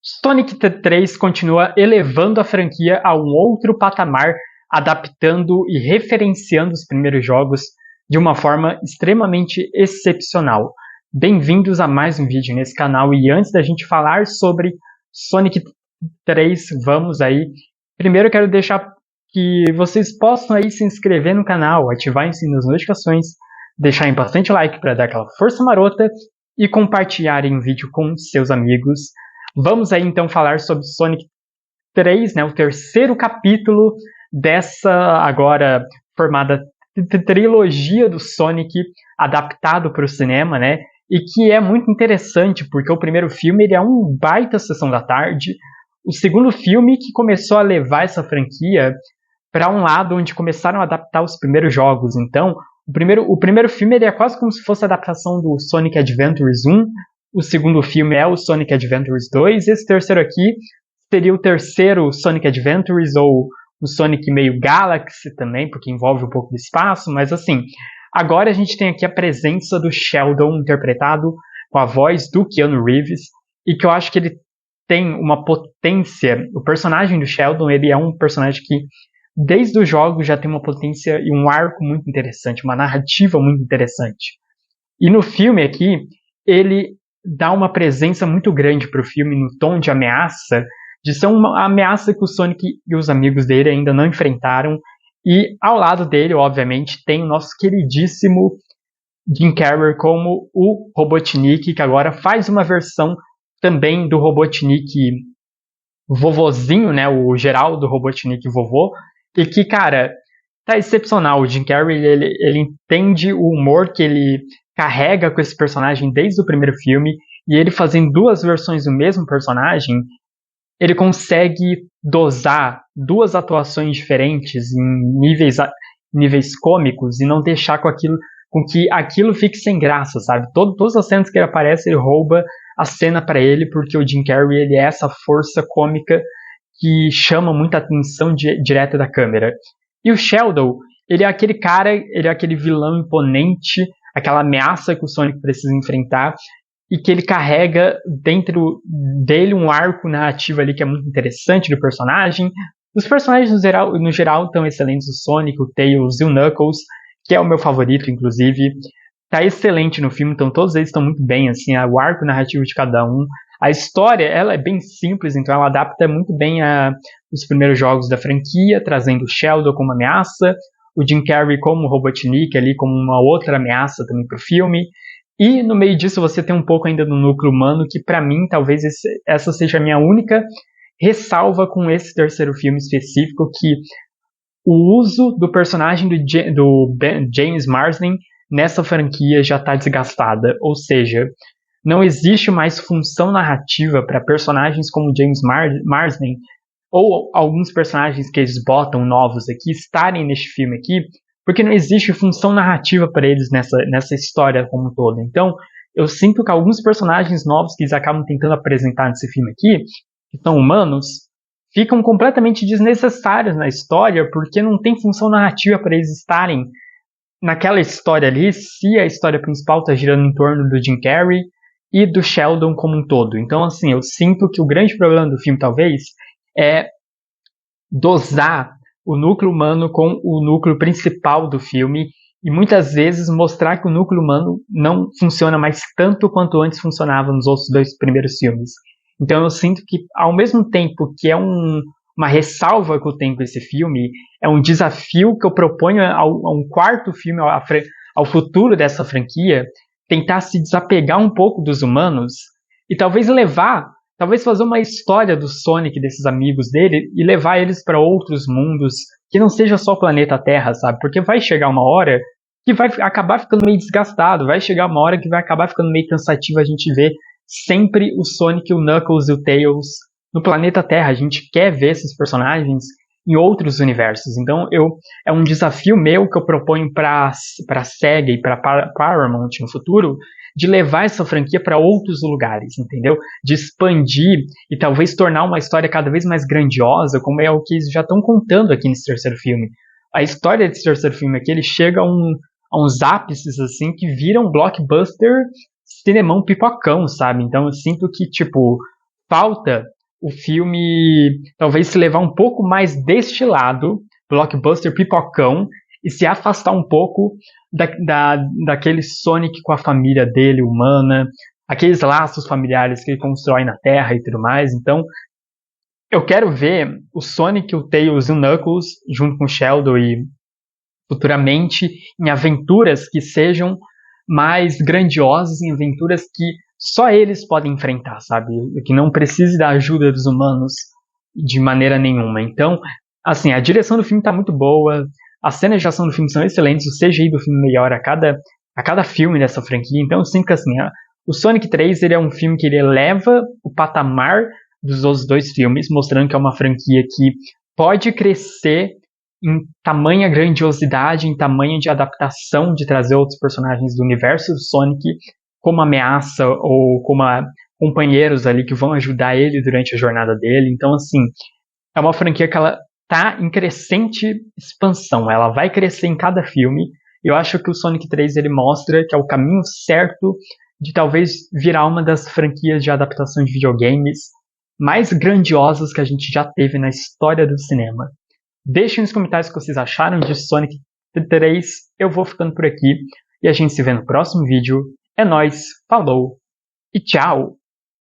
Sonic 3 continua elevando a franquia a um outro patamar, adaptando e referenciando os primeiros jogos de uma forma extremamente excepcional. Bem-vindos a mais um vídeo nesse canal, e antes da gente falar sobre Sonic 3, vamos aí. Primeiro eu quero deixar que vocês possam aí se inscrever no canal, ativar o sininho das notificações, deixarem bastante like para dar aquela força marota e compartilharem o vídeo com seus amigos. Vamos aí então falar sobre Sonic 3, né, o terceiro capítulo dessa agora formada trilogia do Sonic adaptado para o cinema, né? E que é muito interessante porque o primeiro filme ele é um baita sessão da tarde. O segundo filme que começou a levar essa franquia para um lado onde começaram a adaptar os primeiros jogos. Então, o primeiro filme ele é quase como se fosse a adaptação do Sonic Adventures 1. O segundo filme é o Sonic Adventures 2. Esse terceiro aqui seria o terceiro Sonic Adventures, ou o Sonic meio Galaxy também, porque envolve um pouco do espaço. Mas assim, agora a gente tem aqui a presença do Sheldon, interpretado com a voz do Keanu Reeves, e que eu acho que ele tem uma potência. O personagem do Sheldon, ele é um personagem que desde os jogos já tem uma potência e um arco muito interessante, uma narrativa muito interessante. E no filme aqui, ele dá uma presença muito grande para o filme no tom de ameaça, de ser uma ameaça que o Sonic e os amigos dele ainda não enfrentaram. E ao lado dele, obviamente, tem o nosso queridíssimo Jim Carrey como o Robotnik, que agora faz uma versão também do Robotnik vovozinho, né, o Geraldo Robotnik vovô, e que, cara, tá excepcional. O Jim Carrey, ele entende o humor que ele carrega com esse personagem desde o primeiro filme, e ele fazendo duas versões do mesmo personagem, ele consegue dosar duas atuações diferentes em níveis cômicos e não deixar com que aquilo fique sem graça, sabe? Todas as cenas que ele aparece, ele rouba a cena para ele, porque o Jim Carrey ele é essa força cômica que chama muita atenção direta da câmera. E o Sheldon, ele é aquele cara, ele é aquele vilão imponente, aquela ameaça que o Sonic precisa enfrentar, e que ele carrega dentro dele um arco narrativo ali que é muito interessante do personagem. Os personagens no geral estão excelentes, o Sonic, o Tails e o Knuckles, que é o meu favorito, inclusive. Tá excelente no filme, então todos eles estão muito bem, assim, o arco narrativo de cada um. A história, ela é bem simples, então ela adapta muito bem os primeiros jogos da franquia, trazendo o Sheldon como ameaça, o Jim Carrey como Robotnik ali como uma outra ameaça também pro filme. E no meio disso você tem um pouco ainda do núcleo humano, que pra mim talvez essa seja a minha única ressalva com esse terceiro filme específico, que o uso do personagem do James Marsden nessa franquia já está desgastada, ou seja, não existe mais função narrativa para personagens como James Marsden ou alguns personagens que eles botam novos aqui estarem neste filme aqui, porque não existe função narrativa para eles nessa história como um todo. Então, eu sinto que alguns personagens novos que eles acabam tentando apresentar nesse filme aqui, que são humanos, ficam completamente desnecessários na história, porque não tem função narrativa para eles estarem naquela história ali, se a história principal está girando em torno do Jim Carrey e do Sheldon como um todo. Então, assim, eu sinto que o grande problema do filme, talvez, é dosar o núcleo humano com o núcleo principal do filme, e muitas vezes mostrar que o núcleo humano não funciona mais tanto quanto antes funcionava nos outros dois primeiros filmes. Então eu sinto que, ao mesmo tempo que é uma ressalva que eu tenho com esse filme, é um desafio que eu proponho a um quarto filme, ao futuro dessa franquia, tentar se desapegar um pouco dos humanos e talvez fazer uma história do Sonic, desses amigos dele, e levar eles para outros mundos, que não seja só o planeta Terra, sabe? Porque vai chegar uma hora que vai acabar ficando meio desgastado, vai chegar uma hora que vai acabar ficando meio cansativo a gente ver sempre o Sonic, o Knuckles e o Tails no planeta Terra. A gente quer ver esses personagens em outros universos. Então é um desafio meu que eu proponho para a SEGA e para Paramount no futuro, de levar essa franquia para outros lugares, entendeu? De expandir e talvez tornar uma história cada vez mais grandiosa, como é o que eles já estão contando aqui nesse terceiro filme. A história desse terceiro filme aqui, ele chega a uns ápices, assim, que viram blockbuster, cinemão pipocão, sabe? Então eu sinto que, tipo, falta o filme talvez se levar um pouco mais deste lado, blockbuster pipocão, e se afastar um pouco daquele Sonic com a família dele, humana, aqueles laços familiares que ele constrói na Terra e tudo mais. Então, eu quero ver o Sonic, o Tails e o Knuckles, junto com o Sheldon e futuramente, em aventuras que sejam mais grandiosas, em aventuras que só eles podem enfrentar, sabe? Que não precise da ajuda dos humanos de maneira nenhuma. Então, assim, a direção do filme tá muito boa, as cenas de ação do filme são excelentes, o CGI do filme melhora a cada filme dessa franquia. Então, eu sinto que assim, o Sonic 3 ele é um filme que ele eleva o patamar dos outros dois filmes, mostrando que é uma franquia que pode crescer em tamanha grandiosidade, em tamanho de adaptação, de trazer outros personagens do universo do Sonic como ameaça ou como companheiros ali que vão ajudar ele durante a jornada dele. Então, assim, é uma franquia que ela tá em crescente expansão, ela vai crescer em cada filme. Eu acho que o Sonic 3 ele mostra que é o caminho certo de talvez virar uma das franquias de adaptação de videogames mais grandiosas que a gente já teve na história do cinema. Deixem nos comentários o que vocês acharam de Sonic 3. Eu vou ficando por aqui e a gente se vê no próximo vídeo. É nóis, falou e tchau!